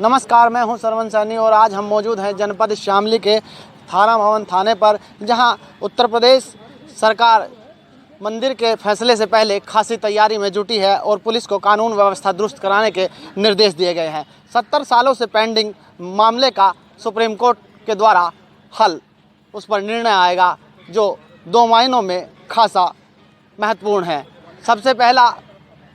नमस्कार, मैं हूं सरवन सैनी और आज हम मौजूद हैं जनपद शामली के थाना भवन थाने पर, जहां उत्तर प्रदेश सरकार मंदिर के फैसले से पहले खासी तैयारी में जुटी है और पुलिस को कानून व्यवस्था दुरुस्त कराने के निर्देश दिए गए हैं। 70 सालों से पेंडिंग मामले का सुप्रीम कोर्ट के द्वारा हल, उस पर निर्णय आएगा जो 2 महीनों में खासा महत्वपूर्ण है। सबसे पहला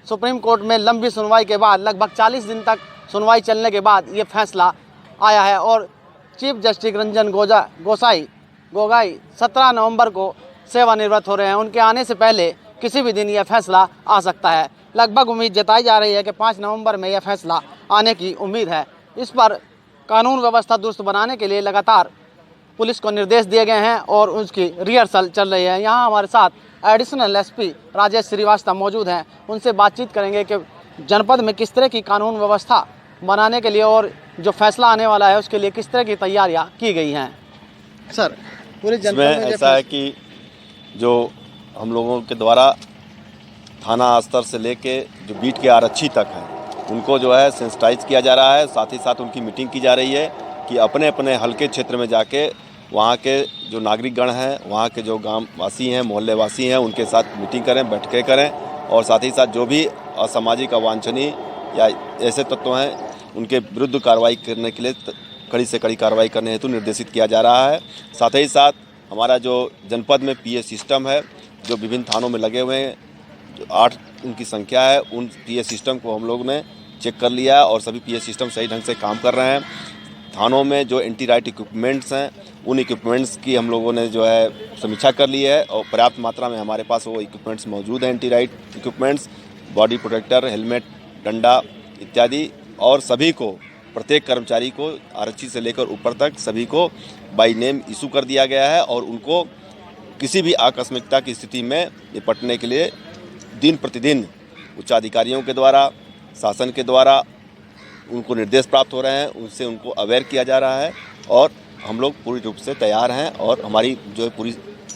सुप्रीम कोर्ट में लंबी सुनवाई के बाद लगभग 40 दिन तक सुनवाई चलने के बाद ये फैसला आया है और चीफ जस्टिस रंजन गोगोई 17 नवंबर को सेवानिवृत्त हो रहे हैं। उनके आने से पहले किसी भी दिन यह फैसला आ सकता है। लगभग उम्मीद जताई जा रही है कि 5 नवंबर में यह फैसला आने की उम्मीद है। इस पर कानून व्यवस्था दुरुस्त बनाने के लिए लगातार पुलिस को निर्देश दिए गए हैं और उसकी रिहर्सल चल रही है। यहाँ हमारे साथ एडिशनल एसपी राजेश श्रीवास्तव मौजूद हैं। उनसे बातचीत करेंगे कि जनपद में किस तरह की कानून व्यवस्था बनाने के लिए और जो फैसला आने वाला है उसके लिए किस तरह की तैयारियां की गई हैं। सर, पूरे जनपद में ऐसा है कि जो हम लोगों के द्वारा थाना स्तर से लेके जो बीट के आरक्षी तक है, उनको जो है सेंसिटाइज किया जा रहा है। साथ ही साथ उनकी मीटिंग की जा रही है कि अपने अपने हल्के क्षेत्र में जाके वहाँ के जो नागरिकगण हैं, वहाँ के जो गांव वासी हैं, मोहल्ले वासी हैं, उनके साथ मीटिंग करें, बैठकें करें और साथ ही साथ जो भी असामाजिक अवांछनीय या ऐसे तत्व हैं उनके विरुद्ध कार्रवाई करने के लिए कड़ी से कड़ी कार्रवाई करने हेतु निर्देशित किया जा रहा है। साथ ही साथ हमारा जो जनपद में पीए सिस्टम है, जो विभिन्न थानों में लगे हुए हैं, जो 8 उनकी संख्या है, उन पीए सिस्टम को हम लोग ने चेक कर लिया है और सभी पीए सिस्टम सही ढंग से काम कर रहे हैं। थानों में जो एंटी राइट इक्विपमेंट्स हैं, उन इक्विपमेंट्स की हम लोगों ने जो है समीक्षा कर ली है और पर्याप्त मात्रा में हमारे पास वो इक्विपमेंट्स मौजूद हैं। Anti riot equipments, body protector, helmet, डंडा इत्यादि, और सभी को, प्रत्येक कर्मचारी को आरक्षी से लेकर ऊपर तक सभी को बाय नेम इशू कर दिया गया है और उनको किसी भी आकस्मिकता की स्थिति में निपटने के लिए दिन प्रतिदिन उच्चाधिकारियों के द्वारा, शासन के द्वारा उनको निर्देश प्राप्त हो रहे हैं, उनसे उनको अवेयर किया जा रहा है और हम लोग पूरी रूप से तैयार हैं और हमारी जो है पूरी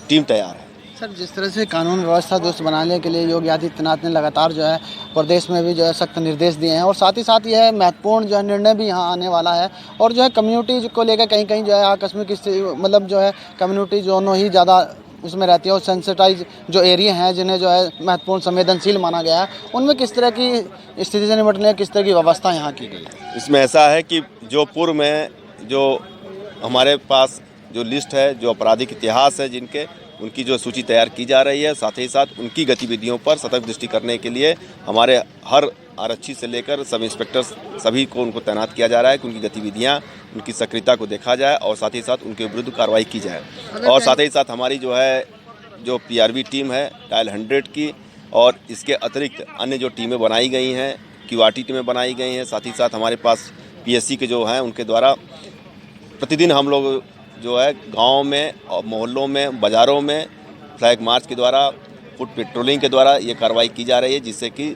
टीम तैयार है। सर, जिस तरह से कानून व्यवस्था दुरुस्त बनाने के लिए योगी आदित्यनाथ ने लगातार जो है प्रदेश में भी जो है सख्त निर्देश दिए हैं और साथ ही साथ यह महत्वपूर्ण जो है निर्णय भी यहाँ आने वाला है और जो है कम्युनिटी को लेकर कहीं कहीं जो है आकस्मिक मतलब जो है कम्युनिटी दोनों ही ज़्यादा उसमें रहती है और सेंसिटाइज जो एरिया हैं जिन्हें जो है महत्वपूर्ण संवेदनशील माना गया है, उनमें किस तरह की स्थिति से निपटने किस तरह की व्यवस्था यहाँ की गई है। इसमें ऐसा है कि जो पूर्व में जो हमारे पास जो लिस्ट है, जो आपराधिक इतिहास है जिनके, उनकी जो सूची तैयार की जा रही है। साथ ही साथ उनकी गतिविधियों पर सतर्क दृष्टि करने के लिए हमारे हर आरक्षी से लेकर सब इंस्पेक्टर सभी को उनको तैनात किया जा रहा है कि उनकी गतिविधियां, उनकी सक्रियता को देखा जाए और साथ ही साथ उनके विरुद्ध कार्रवाई की जाए। और साथ ही साथ हमारी जो है जो पीआरबी टीम है डायल 100 की, और इसके अतिरिक्त अन्य जो टीमें बनाई गई हैं, क्यूआरटी टीमें बनाई गई हैं। साथ ही साथ हमारे पास पीएससी के जो हैं उनके द्वारा प्रतिदिन हम लोग जो है गाँव में और मोहल्लों में, बाज़ारों में फ्लैग मार्च के द्वारा, फुट पेट्रोलिंग के द्वारा ये कार्रवाई की जा रही है, जिससे कि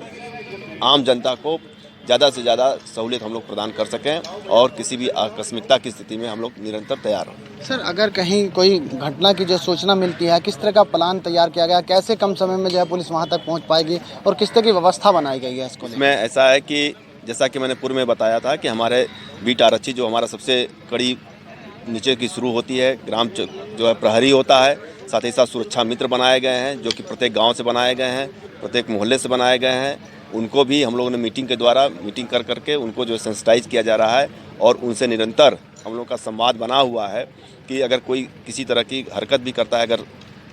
आम जनता को ज़्यादा से ज़्यादा सहूलियत हम लोग प्रदान कर सकें और किसी भी आकस्मिकता की स्थिति में हम लोग निरंतर तैयार हों। सर, अगर कहीं कोई घटना की जो सूचना मिलती है, किस तरह का प्लान तैयार किया गया, कैसे कम समय में जो है पुलिस वहाँ तक पहुँच पाएगी और किस तरह की व्यवस्था बनाई गई है इसको? इसमें ऐसा है कि जैसा कि मैंने पूर्व में बताया था कि हमारे बीट आरक्षी जो हमारा सबसे कड़ी नीचे की शुरू होती है, ग्राम जो है प्रहरी होता है, साथ ही साथ सुरक्षा मित्र बनाए गए हैं जो कि प्रत्येक गांव से बनाए गए हैं, प्रत्येक मोहल्ले से बनाए गए हैं। उनको भी हम लोगों ने मीटिंग के द्वारा मीटिंग कर करके उनको जो सेंसिटाइज किया जा रहा है और उनसे निरंतर हम लोग का संवाद बना हुआ है कि अगर कोई किसी तरह की हरकत भी करता है अगर,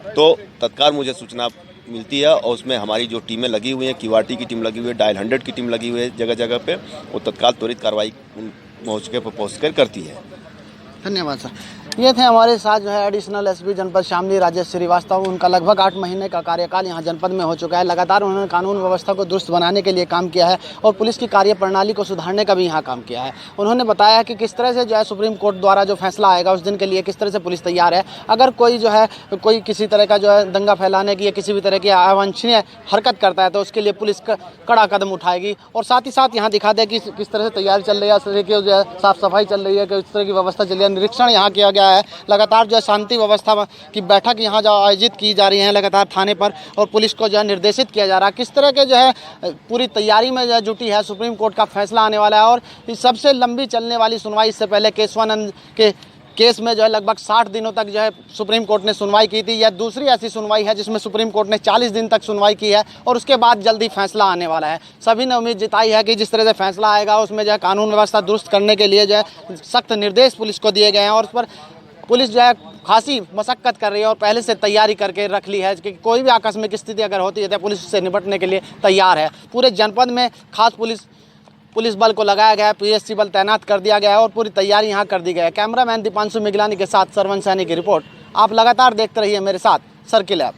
तो तत्काल मुझे सूचना मिलती है और उसमें हमारी जो टीमें लगी हुई हैं, क्यूआरटी की टीम लगी हुई है, डायल 100 की टीम लगी हुई है जगह जगह पे, वो तत्काल त्वरित कार्रवाई मौके पर पहुँच कर करती है। धन्यवाद सर। ये थे हमारे साथ जो है एडिशनल एसपी जनपद शामली राजेश श्रीवास्तव। उनका लगभग 8 महीने का कार्यकाल यहाँ जनपद में हो चुका है। लगातार उन्होंने कानून व्यवस्था को दुरुस्त बनाने के लिए काम किया है और पुलिस की कार्यप्रणाली को सुधारने का भी यहाँ काम किया है। उन्होंने बताया कि किस तरह से जो है सुप्रीम कोर्ट द्वारा जो फैसला आएगा उस दिन के लिए किस तरह से पुलिस तैयार है। अगर कोई जो है कोई किसी तरह का जो है दंगा फैलाने की या किसी भी तरह की अवांछनीय हरकत करता है तो उसके लिए पुलिस कड़ा कदम उठाएगी। और साथ ही साथ यहाँ दिखा दें कि किस तरह से तैयारी चल रही है, जो है साफ़ सफाई चल रही है, किस तरह की व्यवस्था चल रही है, निरीक्षण यहाँ किया गया है। लगातार जो है शांति व्यवस्था की बैठक यहाँ जो आयोजित की जा रही है लगातार थाने पर, और पुलिस को जो है निर्देशित किया जा रहा है किस तरह के जो है पूरी तैयारी में जो है जुटी है। सुप्रीम कोर्ट का फैसला आने वाला है और इस सबसे लंबी चलने वाली सुनवाई, इससे पहले केशवानंद के केस में जो है लगभग 60 दिनों तक जो है सुप्रीम कोर्ट ने सुनवाई की थी। यह दूसरी ऐसी सुनवाई है जिसमें सुप्रीम कोर्ट ने 40 दिन तक सुनवाई की है और उसके बाद जल्दी फैसला आने वाला है। सभी ने उम्मीद जताई है कि जिस तरह से फैसला आएगा उसमें जो है कानून व्यवस्था दुरुस्त करने के लिए जो है सख्त निर्देश पुलिस को दिए गए हैं और उस पर पुलिस जो है खासी मशक्कत कर रही है और पहले से तैयारी करके रख ली है कि कोई भी आकस्मिक स्थिति अगर होती है तो पुलिस उससे निपटने के लिए तैयार है। पूरे जनपद में खास पुलिस बल को लगाया गया है, पीएससी बल तैनात कर दिया गया है और पूरी तैयारी यहाँ कर दी गई है। कैमरामैन दीपांशु मिगलानी के साथ सरवन सैनी की रिपोर्ट। आप लगातार देखते रहिए मेरे साथ सर्किल ऐप।